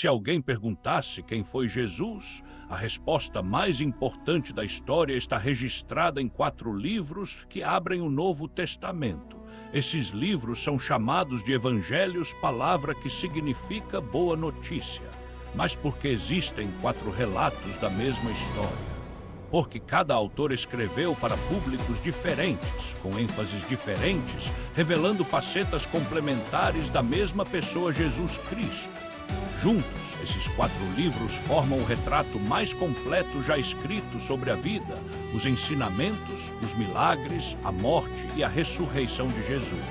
Se alguém perguntasse quem foi Jesus, a resposta mais importante da história está registrada em 4 livros que abrem o Novo Testamento. Esses livros são chamados de Evangelhos, palavra que significa boa notícia, mas porque existem 4 relatos da mesma história. Porque cada autor escreveu para públicos diferentes, com ênfases diferentes, revelando facetas complementares da mesma pessoa Jesus Cristo. Juntos, esses 4 livros formam o retrato mais completo já escrito sobre a vida, os ensinamentos, os milagres, a morte e a ressurreição de Jesus.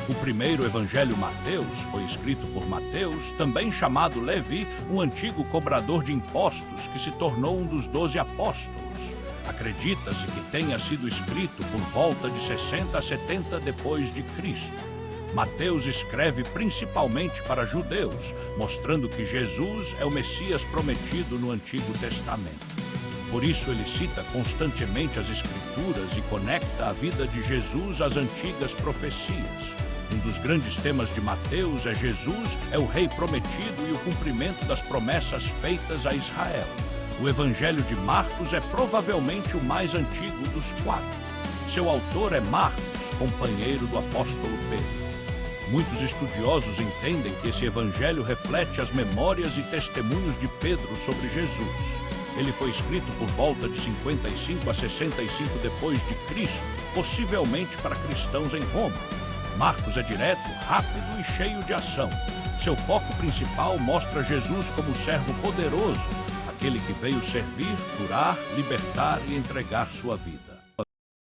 O primeiro Evangelho Mateus foi escrito por Mateus, também chamado Levi, um antigo cobrador de impostos que se tornou um dos 12 apóstolos. Acredita-se que tenha sido escrito por volta de 60 a 70 depois de Cristo. Mateus escreve principalmente para judeus, mostrando que Jesus é o Messias prometido no Antigo Testamento. Por isso ele cita constantemente as Escrituras e conecta a vida de Jesus às antigas profecias. Um dos grandes temas de Mateus é Jesus é o Rei prometido e o cumprimento das promessas feitas a Israel. O Evangelho de Marcos é provavelmente o mais antigo dos 4. Seu autor é Marcos, companheiro do apóstolo Pedro. Muitos estudiosos entendem que esse evangelho reflete as memórias e testemunhos de Pedro sobre Jesus. Ele foi escrito por volta de 55 a 65 depois de Cristo, possivelmente para cristãos em Roma. Marcos é direto, rápido e cheio de ação. Seu foco principal mostra Jesus como servo poderoso, aquele que veio servir, curar, libertar e entregar sua vida.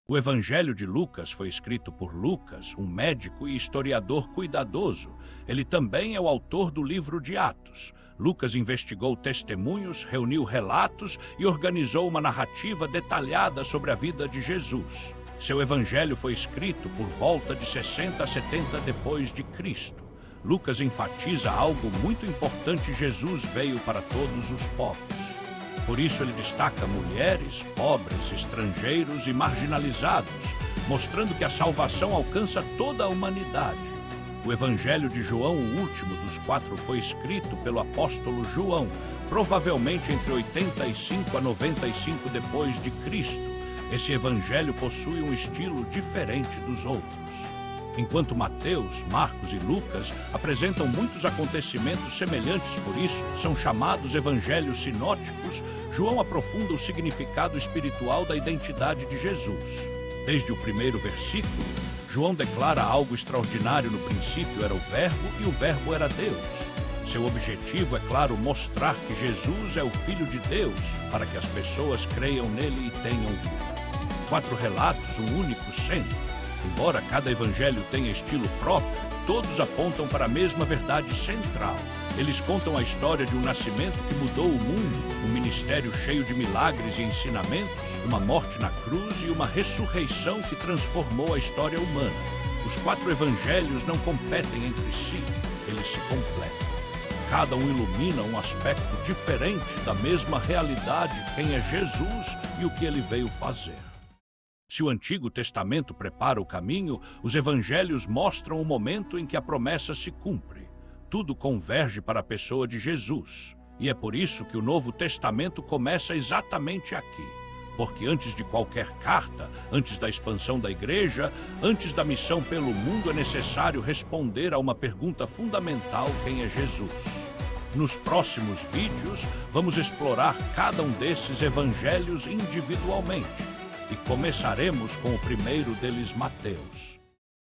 O Evangelho de Lucas foi escrito por Lucas, um médico e historiador cuidadoso. Ele também é o autor do livro de Atos. Lucas investigou testemunhos, reuniu relatos e organizou uma narrativa detalhada sobre a vida de Jesus. Seu evangelho foi escrito por volta de 60 a 70 depois de Cristo. Lucas enfatiza algo muito importante: Jesus veio para todos os povos. Por isso ele destaca mulheres, pobres, estrangeiros e marginalizados, mostrando que a salvação alcança toda a humanidade. O Evangelho de João, o último dos 4, foi escrito pelo apóstolo João, provavelmente entre 85 a 95 depois de Cristo. Esse evangelho possui um estilo diferente dos outros. Enquanto Mateus, Marcos e Lucas apresentam muitos acontecimentos semelhantes, por isso são chamados evangelhos sinóticos, João aprofunda o significado espiritual da identidade de Jesus. Desde o primeiro versículo, João declara algo extraordinário: no princípio era o Verbo e o Verbo era Deus. Seu objetivo é, claro, mostrar que Jesus é o Filho de Deus, para que as pessoas creiam nele e tenham vida. 4 relatos, um único centro. Embora cada evangelho tenha estilo próprio, todos apontam para a mesma verdade central. Eles contam a história de um nascimento que mudou o mundo, um ministério cheio de milagres e ensinamentos, uma morte na cruz e uma ressurreição que transformou a história humana. Os 4 evangelhos não competem entre si, eles se completam. Cada um ilumina um aspecto diferente da mesma realidade: quem é Jesus e o que ele veio fazer. Se o Antigo Testamento prepara o caminho, os evangelhos mostram o momento em que a promessa se cumpre. Tudo converge para a pessoa de Jesus. E é por isso que o Novo Testamento começa exatamente aqui. Porque antes de qualquer carta, antes da expansão da igreja, antes da missão pelo mundo, é necessário responder a uma pergunta fundamental: quem é Jesus? Nos próximos vídeos, vamos explorar cada um desses evangelhos individualmente. E começaremos com o primeiro deles, Mateus.